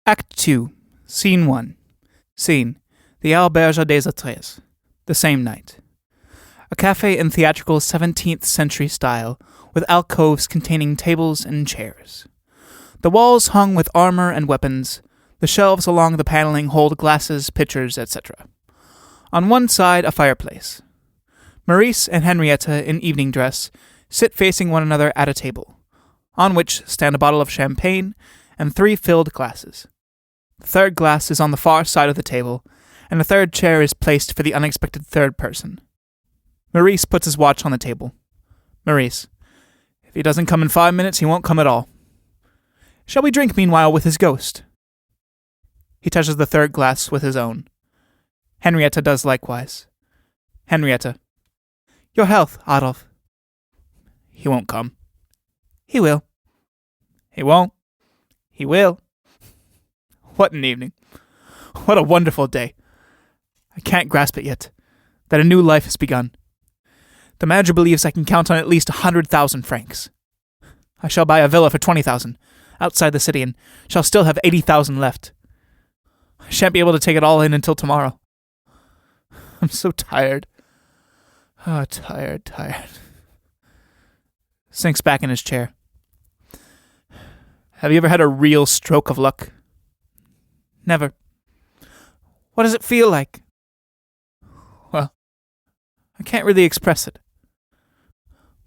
Act 2, Scene 1. Scene: the Auberge des Atres. The same night. A cafe in theatrical 17th century style, with alcoves containing tables and chairs. The walls hung with armor and weapons. The shelves along the paneling hold glasses, pitchers, etc. On one side, a fireplace. Maurice and Henriette, in evening dress, sit facing one another at a table, on which stand a bottle of champagne and 3 filled glasses. The third glass is on the far side of the table, and a third chair is placed for the unexpected third person. Maurice puts his watch on the table. Maurice: if he doesn't come in 5 minutes, he won't come at all. Shall we drink meanwhile with his ghost? He touches the third glass with his own. Henriette does likewise. Henriette: your health, Adolphe. He won't come. He will. He won't. He will. What an evening. What a wonderful day. I can't grasp it yet, that a new life has begun. The manager believes I can count on at least 100,000 francs. I shall buy a villa for 20,000 outside the city and shall still have 80,000 left. I shan't be able to take it all in until tomorrow. I'm so tired. Oh, tired. Sinks back in his chair. Have you ever had a real stroke of luck? Never. What does it feel like? Well, I can't really express it.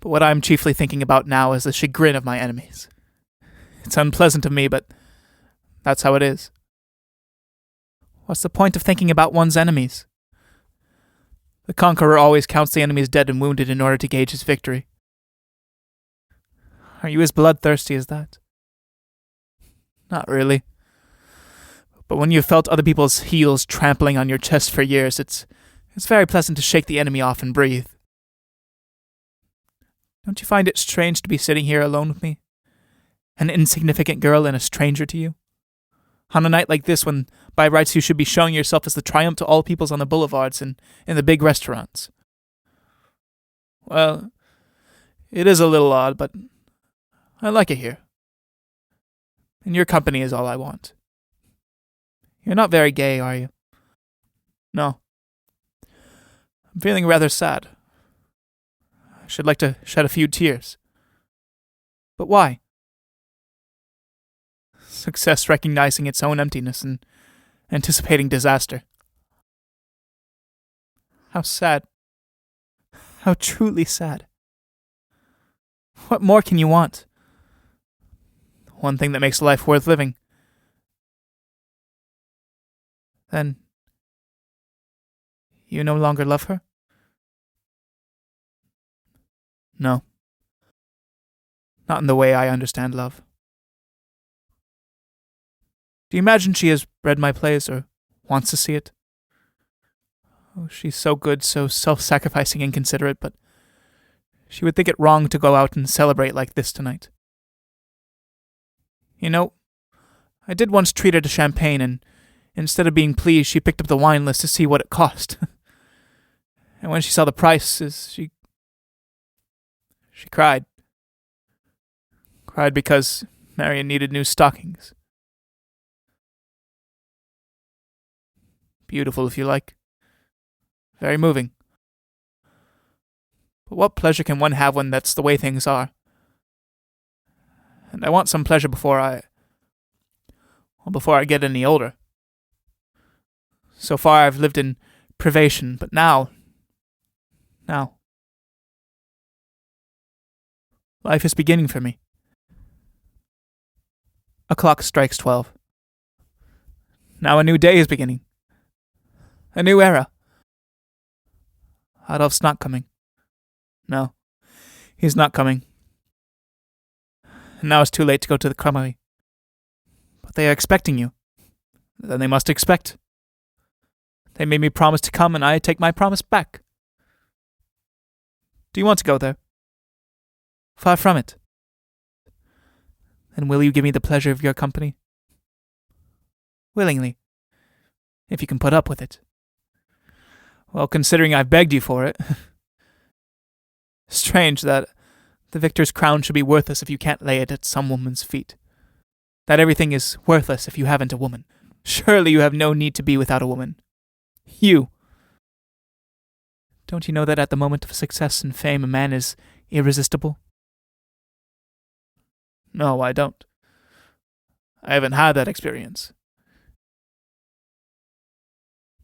But what I'm chiefly thinking about now is the chagrin of my enemies. It's unpleasant of me, but that's how it is. What's the point of thinking about one's enemies? The conqueror always counts the enemies dead and wounded in order to gauge his victory. Are you as bloodthirsty as that? Not really. But when you've felt other people's heels trampling on your chest for years, it's very pleasant to shake the enemy off and breathe. Don't you find it strange to be sitting here alone with me? An insignificant girl and a stranger to you? On a night like this, when by rights you should be showing yourself as the triumph to all peoples on the boulevards and in the big restaurants. Well, it is a little odd, but I like it here. And your company is all I want. You're not very gay, are you? No. I'm feeling rather sad. I should like to shed a few tears. But why? Success recognizing its own emptiness and anticipating disaster. How sad. How truly sad. What more can you want? One thing that makes life worth living. Then, you no longer love her? No. Not in the way I understand love. Do you imagine she has read my plays or wants to see it? Oh, she's so good, so self-sacrificing and considerate, but she would think it wrong to go out and celebrate like this tonight. You know, I did once treat her to champagne, and instead of being pleased, she picked up the wine list to see what it cost. And when she saw the prices, she cried. Cried because Marion needed new stockings. Beautiful, if you like. Very moving. But what pleasure can one have when that's the way things are? And I want some pleasure before I get any older. So far I've lived in privation, but now, life is beginning for me. A clock strikes 12. Now a new day is beginning. A new era. Adolphe's not coming. No, he's not coming. And now it's too late to go to the Cremerie. But they are expecting you. Then they must expect. They made me promise to come, and I take my promise back. Do you want to go there? Far from it. Then will you give me the pleasure of your company? Willingly, if you can put up with it. Well, considering I've begged you for it. Strange that the victor's crown should be worthless if you can't lay it at some woman's feet. That everything is worthless if you haven't a woman. Surely you have no need to be without a woman. You. Don't you know that at the moment of success and fame a man is irresistible? No, I don't. I haven't had that experience.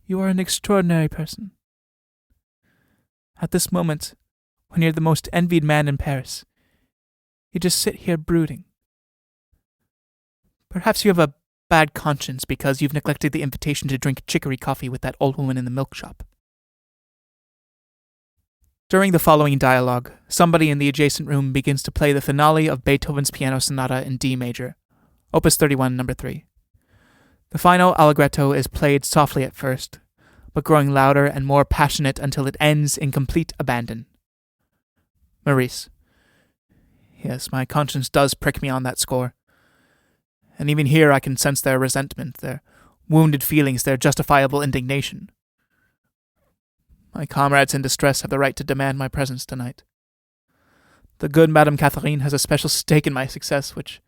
You are an extraordinary person. At this moment, when you're the most envied man in Paris, you just sit here brooding. Perhaps you have a bad conscience because you've neglected the invitation to drink chicory coffee with that old woman in the milk shop. During the following dialogue, somebody in the adjacent room begins to play the finale of Beethoven's Piano Sonata in D major, Opus 31, number 3. The final allegretto is played softly at first, but growing louder and more passionate until it ends in complete abandon. Maurice. Yes, my conscience does prick me on that score. And even here I can sense their resentment, their wounded feelings, their justifiable indignation. My comrades in distress have the right to demand my presence tonight. The good Madame Catherine has a special stake in my success, which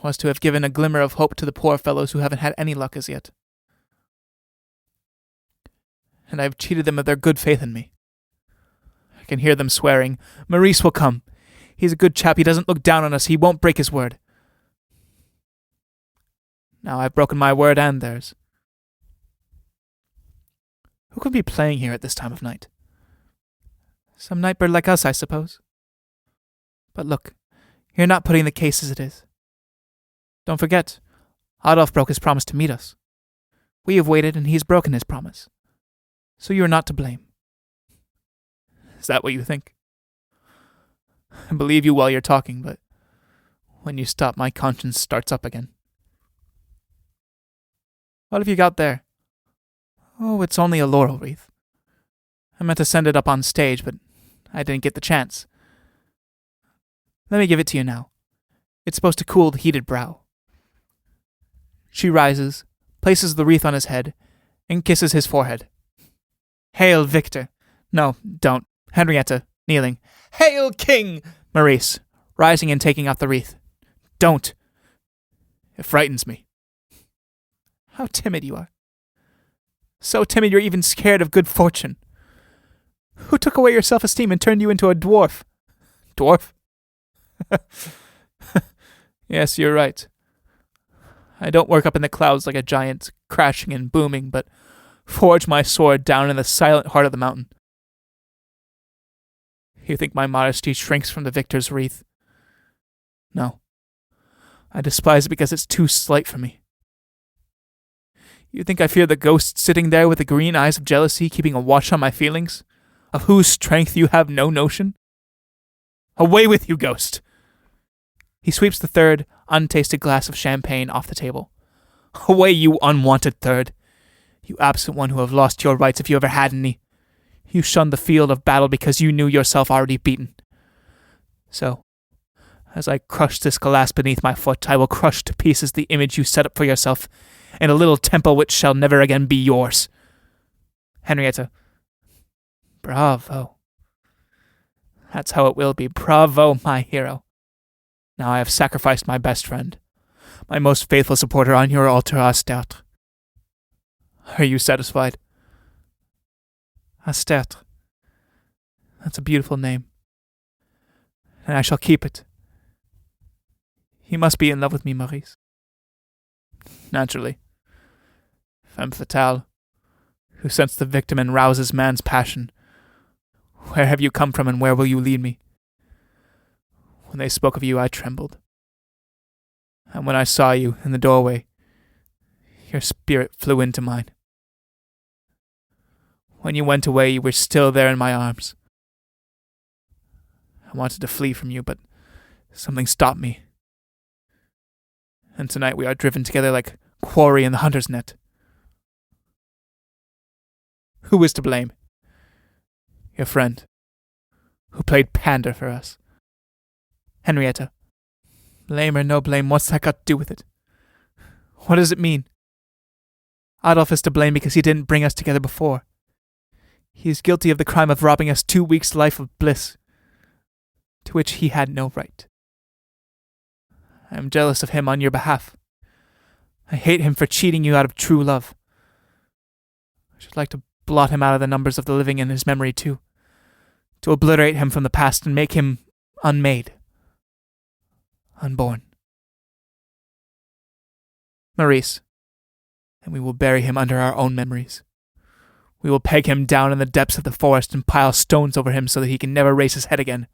was to have given a glimmer of hope to the poor fellows who haven't had any luck as yet. And I have cheated them of their good faith in me. I can hear them swearing, Maurice will come. He's a good chap, he doesn't look down on us, he won't break his word. Now I've broken my word and theirs. Who could be playing here at this time of night? Some nightbird like us, I suppose. But look, you're not putting the case as it is. Don't forget, Adolphe broke his promise to meet us. We have waited and he's broken his promise. So you are not to blame. Is that what you think? I believe you while you're talking, but when you stop, my conscience starts up again. What have you got there? Oh, it's only a laurel wreath. I meant to send it up on stage, but I didn't get the chance. Let me give it to you now. It's supposed to cool the heated brow. She rises, places the wreath on his head, and kisses his forehead. Hail, Victor! No, don't. Henriette, kneeling. Hail, King! Maurice, rising and taking off the wreath. Don't. It frightens me. How timid you are. So timid you're even scared of good fortune. Who took away your self-esteem and turned you into a dwarf? Dwarf? Yes, you're right. I don't work up in the clouds like a giant, crashing and booming, but forge my sword down in the silent heart of the mountain. You think my modesty shrinks from the victor's wreath? No. I despise it because it's too slight for me. You think I fear the ghost sitting there with the green eyes of jealousy keeping a watch on my feelings, of whose strength you have no notion? Away with you, ghost! He sweeps the third, untasted glass of champagne off the table. Away, you unwanted third! You absent one who have lost your rights if you ever had any. You shunned the field of battle because you knew yourself already beaten. So, as I crush this glass beneath my foot, I will crush to pieces the image you set up for yourself in a little temple which shall never again be yours. Henriette. Bravo. That's how it will be. Bravo, my hero. Now I have sacrificed my best friend, my most faithful supporter on your altar, Asterte. Are you satisfied? Asterte. That's a beautiful name. And I shall keep it. You must be in love with me, Maurice. Naturally. Femme fatale, who scents the victim and rouses man's passion. Where have you come from and where will you lead me? When they spoke of you, I trembled. And when I saw you in the doorway, your spirit flew into mine. When you went away, you were still there in my arms. I wanted to flee from you, but something stopped me. And tonight we are driven together like quarry in the hunter's net. Who is to blame? Your friend, who played pander for us. Henriette. Blame or no blame, what's that got to do with it? What does it mean? Adolphe is to blame because he didn't bring us together before. He is guilty of the crime of robbing us 2 weeks' life of bliss, to which he had no right. I am jealous of him on your behalf. I hate him for cheating you out of true love. I should like to blot him out of the numbers of the living in his memory too, to obliterate him from the past and make him unmade, unborn. Maurice, and we will bury him under our own memories. We will peg him down in the depths of the forest and pile stones over him so that he can never raise his head again.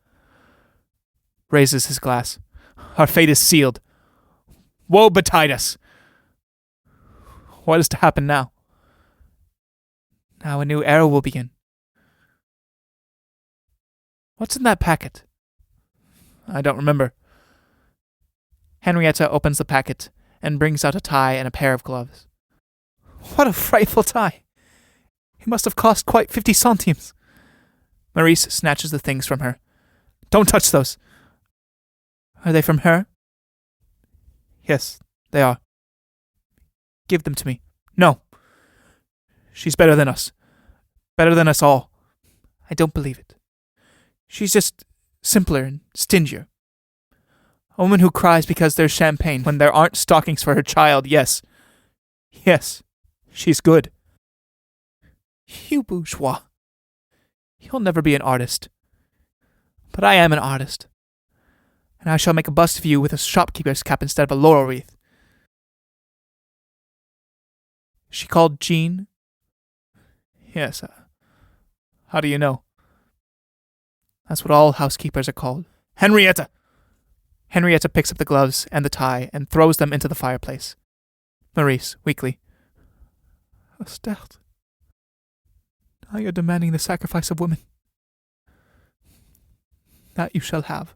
Raises his glass. Our fate is sealed. Woe betide us! What is to happen now? Now a new era will begin. What's in that packet? I don't remember. Henriette opens the packet and brings out a tie and a pair of gloves. What a frightful tie! It must have cost quite 50 centimes. Maurice snatches the things from her. Don't touch those. Are they from her? Yes, they are. Give them to me. No. She's better than us. Better than us all. I don't believe it. She's just simpler and stingier. A woman who cries because there's champagne when there aren't stockings for her child, yes. Yes, she's good. You bourgeois. You'll never be an artist. But I am an artist. And I shall make a bust of you with a shopkeeper's cap instead of a laurel wreath. She called Jeanne? Yes. How do you know? That's what all housekeepers are called. Henriette! Henriette picks up the gloves and the tie and throws them into the fireplace. Maurice, weakly. Asterte. Now you're demanding the sacrifice of women. That you shall have.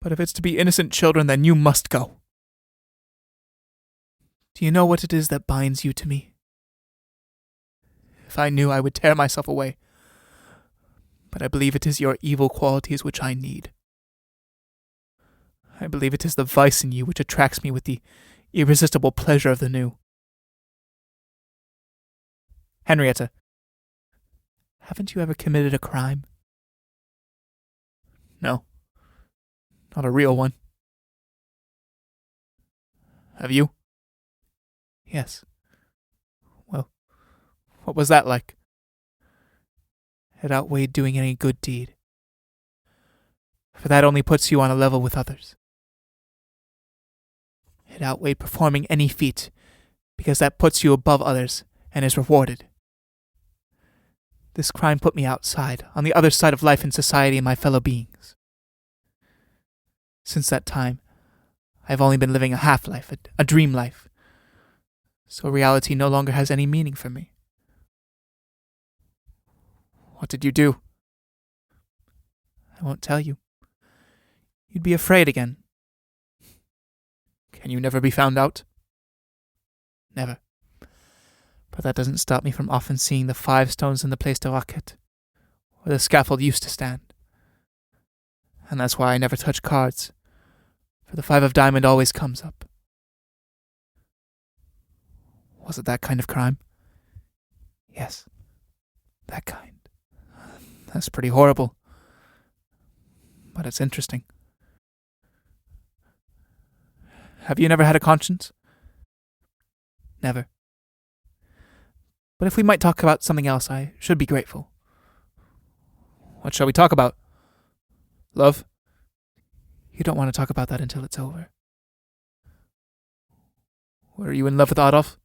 But if it's to be innocent children, then you must go. Do you know what it is that binds you to me? If I knew, I would tear myself away. But I believe it is your evil qualities which I need. I believe it is the vice in you which attracts me with the irresistible pleasure of the new. Henriette, haven't you ever committed a crime? No. Not a real one. Have you? Yes. Well, what was that like? It outweighed doing any good deed. For that only puts you on a level with others. It outweighed performing any feat, because that puts you above others and is rewarded. This crime put me outside, on the other side of life and society and my fellow beings. Since that time, I have only been living a half-life, a dream life. So reality no longer has any meaning for me. What did you do? I won't tell you. You'd be afraid again. Can you never be found out? Never. But that doesn't stop me from often seeing the 5 stones in the Place de Roquette, where the scaffold used to stand. And that's why I never touch cards, for the 5 of diamond always comes up. Was it that kind of crime? Yes, that kind. That's pretty horrible. But it's interesting. Have you never had a conscience? Never. But if we might talk about something else, I should be grateful. What shall we talk about? Love? You don't want to talk about that until it's over. Were you in love with Adolf?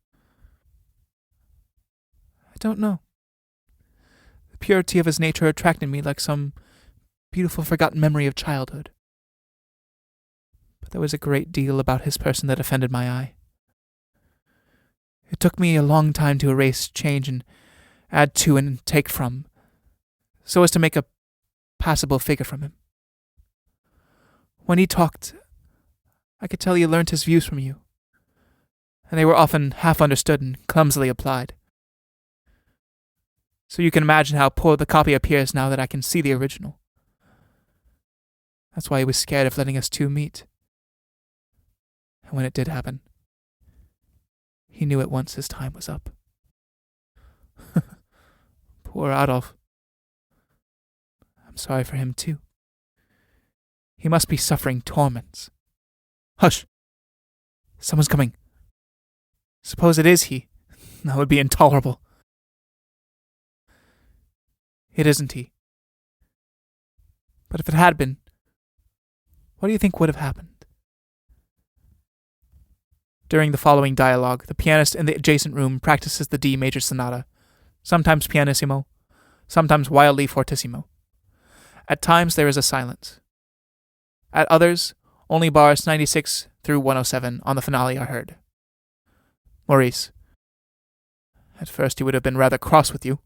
I don't know. The purity of his nature attracted me like some beautiful forgotten memory of childhood. But there was a great deal about his person that offended my eye. It took me a long time to erase, change, and add to and take from, so as to make a passable figure from him. When he talked, I could tell he learnt his views from you, and they were often half understood and clumsily applied. So you can imagine how poor the copy appears now that I can see the original. That's why he was scared of letting us two meet. And when it did happen, he knew at once his time was up. Poor Adolf. I'm sorry for him too. He must be suffering torments. Hush! Someone's coming. Suppose it is he. That would be intolerable. It isn't he. But if it had been, what do you think would have happened? During the following dialogue, the pianist in the adjacent room practices the D major sonata, sometimes pianissimo, sometimes wildly fortissimo. At times there is a silence. At others, only bars 96 through 107 on the finale are heard. Maurice. At first he would have been rather cross with you,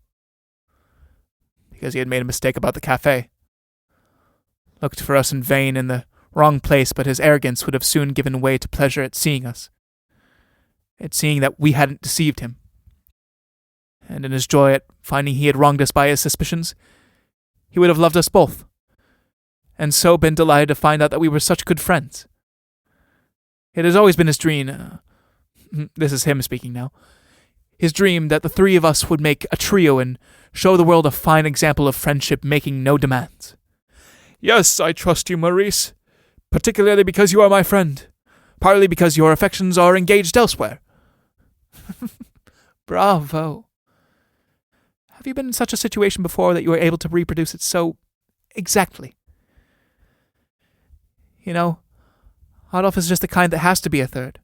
because he had made a mistake about the cafe. Looked for us in vain in the wrong place, but his arrogance would have soon given way to pleasure at seeing us, at seeing that we hadn't deceived him. And in his joy at finding he had wronged us by his suspicions, he would have loved us both, and so been delighted to find out that we were such good friends. It has always been his dream, this is him speaking now, his dream that the three of us would make a trio and show the world a fine example of friendship making no demands. Yes, I trust you, Maurice, particularly because you are my friend, partly because your affections are engaged elsewhere. Bravo. Have you been in such a situation before that you were able to reproduce it so exactly? You know, Adolf is just the kind that has to be a third,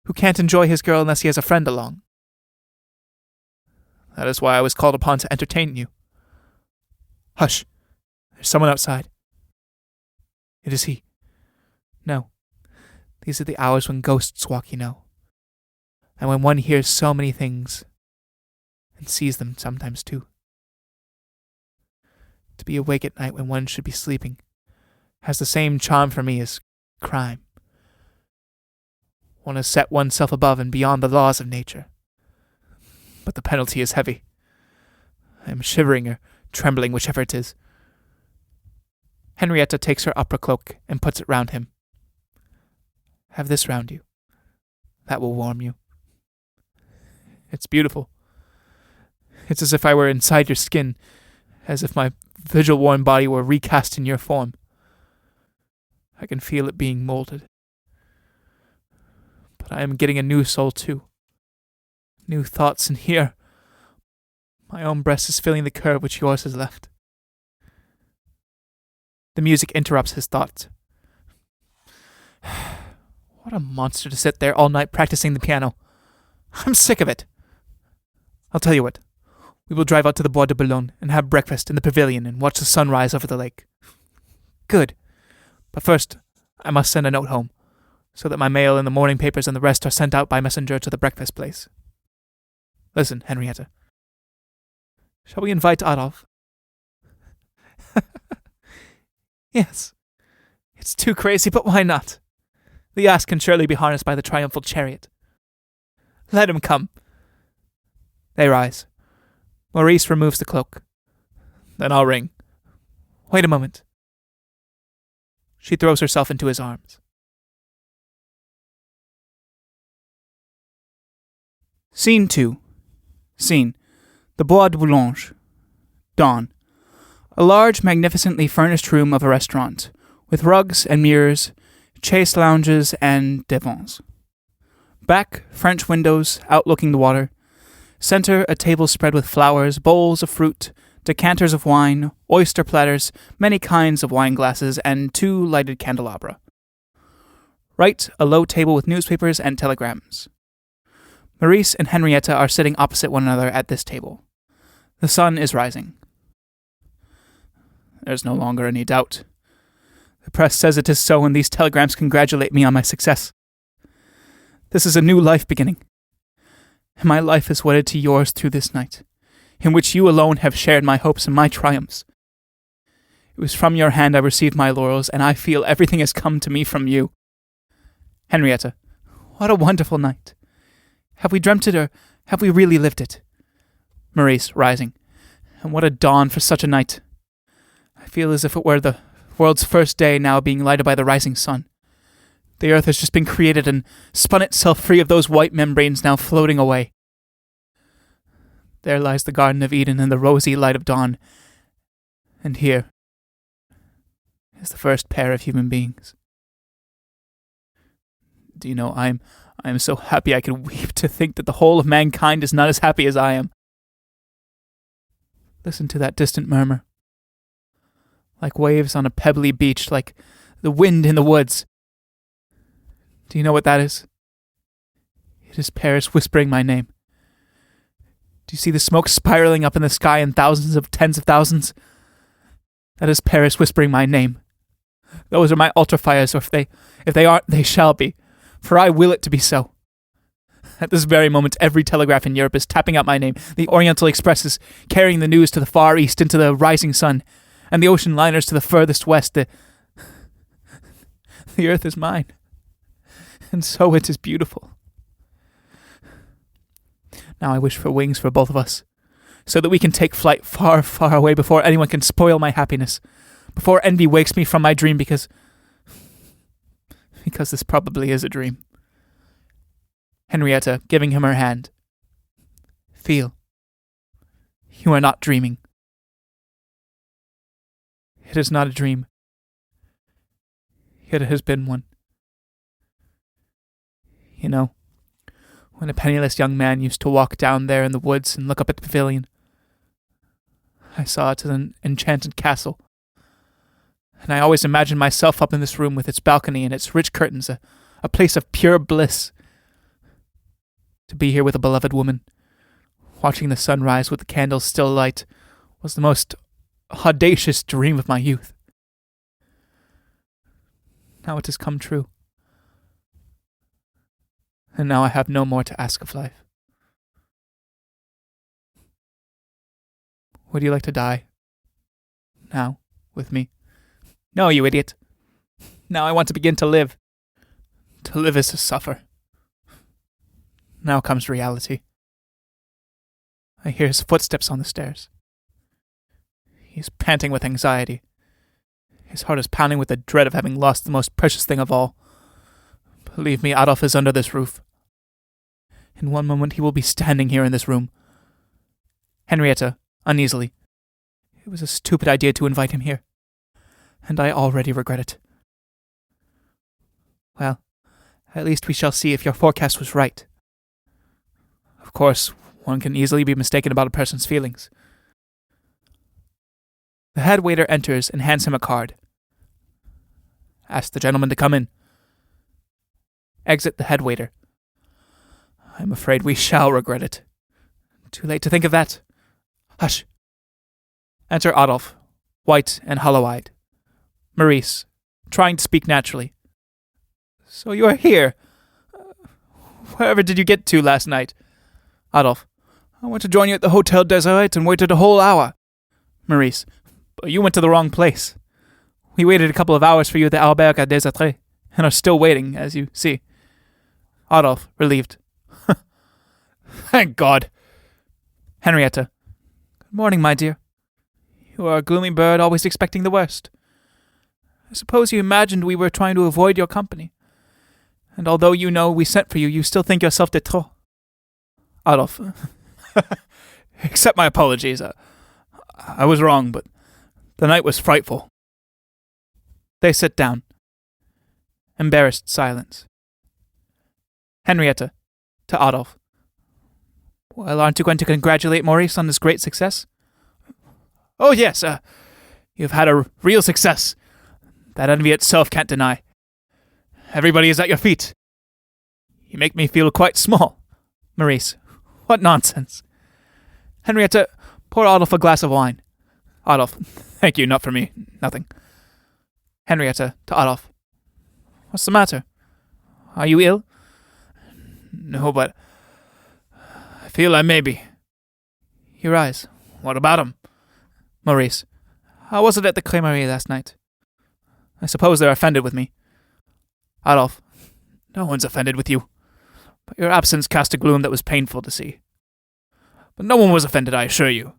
who can't enjoy his girl unless he has a friend along. That is why I was called upon to entertain you. Hush, there's someone outside. It is he. No, these are the hours when ghosts walk, you know, and when one hears so many things, and sees them sometimes too. To be awake at night when one should be sleeping has the same charm for me as crime. One has set oneself above and beyond the laws of nature. But the penalty is heavy. I am shivering or trembling, whichever it is. Henriette takes her opera cloak and puts it round him. Have this round you. That will warm you. It's beautiful. It's as if I were inside your skin, as if my vigil-worn body were recast in your form. I can feel it being molded. But I am getting a new soul too. New thoughts, and here, my own breast is filling the curve which yours has left. The music interrupts his thoughts. What a monster to sit there all night practicing the piano. I'm sick of it. I'll tell you what. We will drive out to the Bois de Boulogne and have breakfast in the pavilion and watch the sun rise over the lake. Good. But first, I must send a note home, so that my mail and the morning papers and the rest are sent out by messenger to the breakfast place. Listen, Henriette. Shall we invite Adolf? Yes. It's too crazy, but why not? The ass can surely be harnessed by the triumphal chariot. Let him come. They rise. Maurice removes the cloak. Then I'll ring. Wait a moment. She throws herself into his arms. Scene 2. Scene: the Bois de Boulogne. Dawn. A large, magnificently furnished room of a restaurant, with rugs and mirrors, chaise lounges and divans. Back, French windows outlooking the water. Center, a table spread with flowers, bowls of fruit, decanters of wine, oyster platters, many kinds of wine glasses, and 2 lighted candelabra. Right, a low table with newspapers and telegrams. Maurice and Henriette are sitting opposite one another at this table. The sun is rising. There's no longer any doubt. The press says it is so, and these telegrams congratulate me on my success. This is a new life beginning. And my life is wedded to yours through this night, in which you alone have shared my hopes and my triumphs. It was from your hand I received my laurels, and I feel everything has come to me from you. Henriette, what a wonderful night. Have we dreamt it, or have we really lived it? Maurice, rising. And what a dawn for such a night. I feel as if it were the world's first day now being lighted by the rising sun. The earth has just been created and spun itself free of those white membranes now floating away. There lies the Garden of Eden in the rosy light of dawn. And here is the first pair of human beings. Do you know, I am so happy I could weep to think that the whole of mankind is not as happy as I am. Listen to that distant murmur. Like waves on a pebbly beach, like the wind in the woods. Do you know what that is? It is Paris whispering my name. Do you see the smoke spiraling up in the sky in thousands of tens of thousands? That is Paris whispering my name. Those are my altar fires, or if they aren't, they shall be, for I will it to be so. At this very moment, every telegraph in Europe is tapping out my name. The Oriental Express is carrying the news to the far east into the rising sun, and the ocean liners to the furthest west. The earth is mine, and so it is beautiful. Now I wish for wings for both of us, so that we can take flight far, far away before anyone can spoil my happiness, before envy wakes me from my dream, because this probably is a dream. Henriette, giving him her hand. Feel. You are not dreaming. It is not a dream. Yet it has been one. You know, when a penniless young man used to walk down there in the woods and look up at the pavilion, I saw it as an enchanted castle. And I always imagined myself up in this room with its balcony and its rich curtains, a place of pure bliss. To be here with a beloved woman, watching the sun rise with the candles still alight, was the most audacious dream of my youth. Now it has come true. And now I have no more to ask of life. Would you like to die? Now, with me? No, you idiot. Now I want to begin to live. To live is to suffer. Now comes reality. I hear his footsteps on the stairs. He is panting with anxiety. His heart is pounding with the dread of having lost the most precious thing of all. Believe me, Adolf is under this roof. In one moment he will be standing here in this room. Henriette, uneasily. It was a stupid idea to invite him here, and I already regret it. Well, at least we shall see if your forecast was right. Of course, one can easily be mistaken about a person's feelings. The head waiter enters and hands him a card. Ask the gentleman to come in. Exit the head waiter. I'm afraid we shall regret it. Too late to think of that. Hush. Enter Adolf, white and hollow-eyed. Maurice, trying to speak naturally. So you are here. Wherever did you get to last night? Adolf, I went to join you at the Hotel Deseret and waited a whole hour. Maurice, but you went to the wrong place. We waited a couple of hours for you at the Auberge à Desatre, and are still waiting, as you see. Adolf, relieved. Thank God. Henriette. Good morning, my dear. You are a gloomy bird, always expecting the worst. I suppose you imagined we were trying to avoid your company. And although you know we sent for you, you still think yourself de trop. Adolf. Accept my apologies. I was wrong, but the night was frightful. They sit down. Embarrassed silence. Henriette, to Adolf. Well, aren't you going to congratulate Maurice on his great success? Oh, yes, you've had a real success. That envy itself can't deny. Everybody is at your feet. You make me feel quite small. Maurice, what nonsense. Henriette, pour Adolf a glass of wine. Adolf, thank you, not for me, nothing. Henriette, to Adolf. What's the matter? Are you ill? No, but I feel I may be. Your eyes. What about him? Maurice, how was it at the Crémerie last night? I suppose they're offended with me. Adolf, no one's offended with you, but your absence cast a gloom that was painful to see. But no one was offended, I assure you.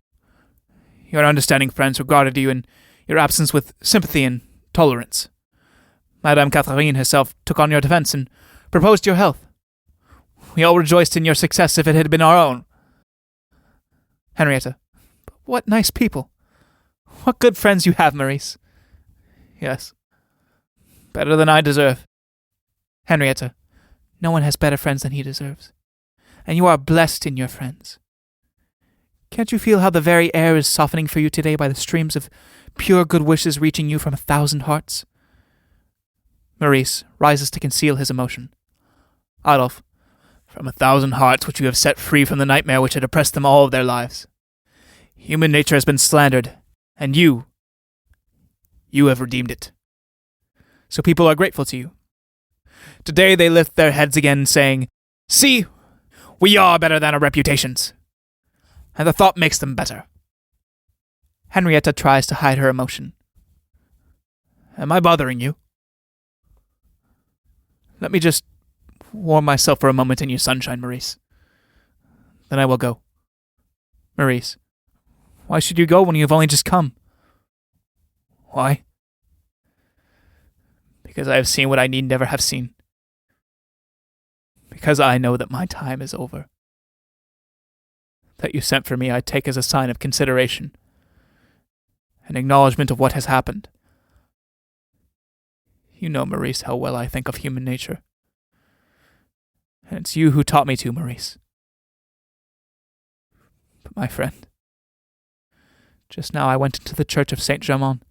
Your understanding friends regarded you and your absence with sympathy and tolerance. Madame Catherine herself took on your defense and proposed your health. We all rejoiced in your success if it had been our own. Henriette, what nice people. What good friends you have, Maurice. Yes. Better than I deserve. Henriette, No one has better friends than he deserves. And you are blessed in your friends. Can't you feel how the very air is softening for you today by the streams of pure good wishes reaching you from 1,000 hearts? Maurice rises to conceal his emotion. Adolphe, from 1,000 hearts which you have set free from the nightmare which had oppressed them all of their lives. Human nature has been slandered, and you have redeemed it. So people are grateful to you. Today they lift their heads again, saying, "See, we are better than our reputations." And the thought makes them better. Henriette tries to hide her emotion. Am I bothering you? Let me just warm myself for a moment in your sunshine, Maurice. Then I will go. Maurice, why should you go when you have only just come? Why? Because I have seen what I need never have seen. Because I know that my time is over. That you sent for me I take as a sign of consideration, an acknowledgement of what has happened. You know, Maurice, how well I think of human nature. And it's you who taught me to, Maurice. But my friend, just now I went into the church of Saint Germain,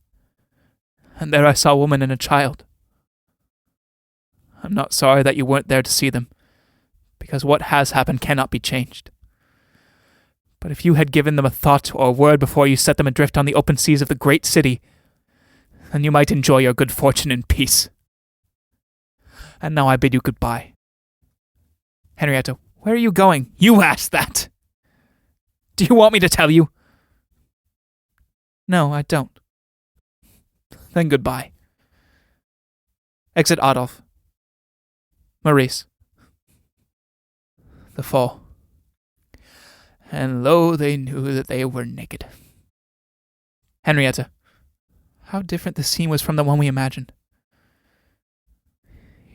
and there I saw a woman and a child. I'm not sorry that you weren't there to see them, because what has happened cannot be changed. But if you had given them a thought or a word before you set them adrift on the open seas of the great city, then you might enjoy your good fortune in peace. And now I bid you goodbye. Henriette, where are you going? You asked that! Do you want me to tell you? No, I don't. Then goodbye. Exit Adolphe. Maurice. The fall. And lo, they knew that they were naked. Henriette. How different the scene was from the one we imagined.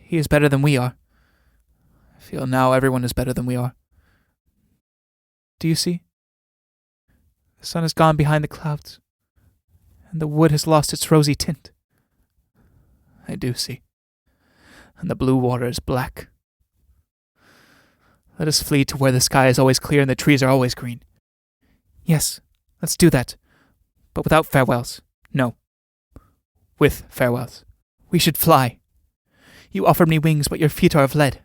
He is better than we are. I feel now everyone is better than we are. Do you see? The sun has gone behind the clouds, and the wood has lost its rosy tint. I do see. And the blue water is black. Let us flee to where the sky is always clear and the trees are always green. Yes, let's do that. But without farewells. No. With farewells. We should fly. You offered me wings, but your feet are of lead.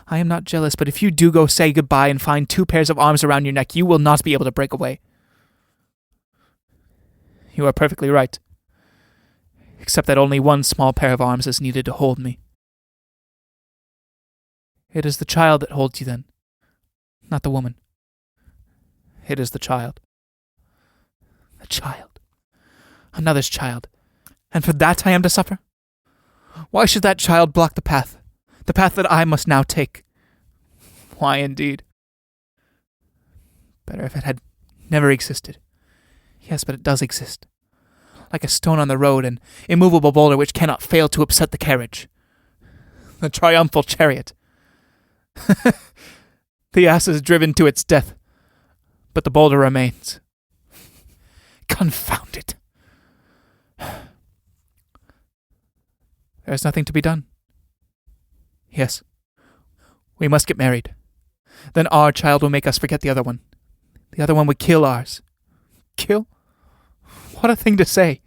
I am not jealous, but if you do go say goodbye and find 2 pairs of arms around your neck, you will not be able to break away. You are perfectly right. Except that only 1 small pair of arms is needed to hold me. It is the child that holds you then, not the woman. It is the child. The child. Another's child. And for that I am to suffer? Why should that child block the path that I must now take? Why indeed? Better if it had never existed. Yes, but it does exist. Like a stone on the road, an immovable boulder which cannot fail to upset the carriage. The triumphal chariot. The ass is driven to its death, but the boulder remains. Confound it. There is nothing to be done. Yes, we must get married. Then our child will make us forget the other one. The other one would kill ours. Kill? What a thing to say.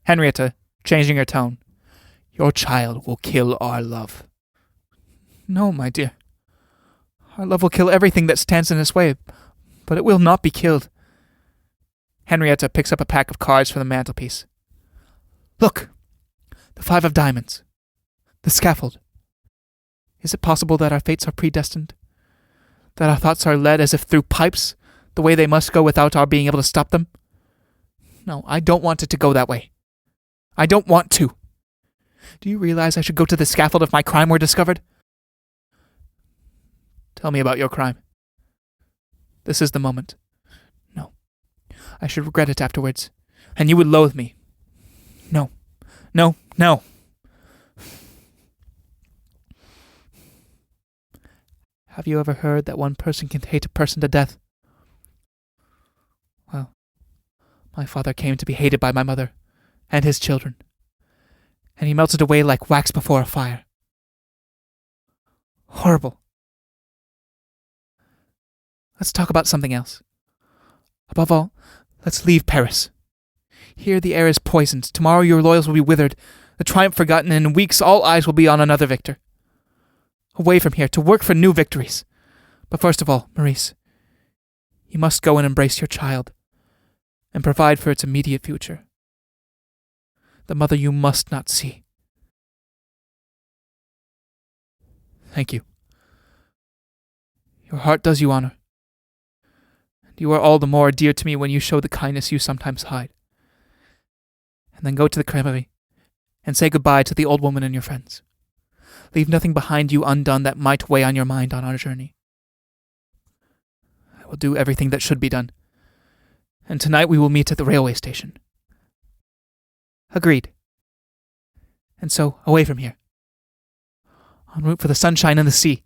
Henriette, changing her tone. Your child will kill our love. No, my dear. Our love will kill everything that stands in its way, but it will not be killed. Henriette picks up a pack of cards from the mantelpiece. Look! The 5 of diamonds. The scaffold. Is it possible that our fates are predestined? That our thoughts are led as if through pipes, the way they must go without our being able to stop them? No, I don't want it to go that way. I don't want to. Do you realize I should go to the scaffold if my crime were discovered? Tell me about your crime. This is the moment. No. I should regret it afterwards, and you would loathe me. No. No. No. Have you ever heard that one person can hate a person to death? Well, my father came to be hated by my mother and his children, and he melted away like wax before a fire. Horrible. Let's talk about something else. Above all, let's leave Paris. Here the air is poisoned. Tomorrow your laurels will be withered, the triumph forgotten, and in weeks all eyes will be on another victor. Away from here, to work for new victories. But first of all, Maurice, you must go and embrace your child, and provide for its immediate future. The mother you must not see. Thank you. Your heart does you honor. And you are all the more dear to me when you show the kindness you sometimes hide. And then go to the cremerie, and say goodbye to the old woman and your friends. Leave nothing behind you undone that might weigh on your mind on our journey. I will do everything that should be done. And tonight we will meet at the railway station. Agreed. And so, away from here. En route for the sunshine and the sea.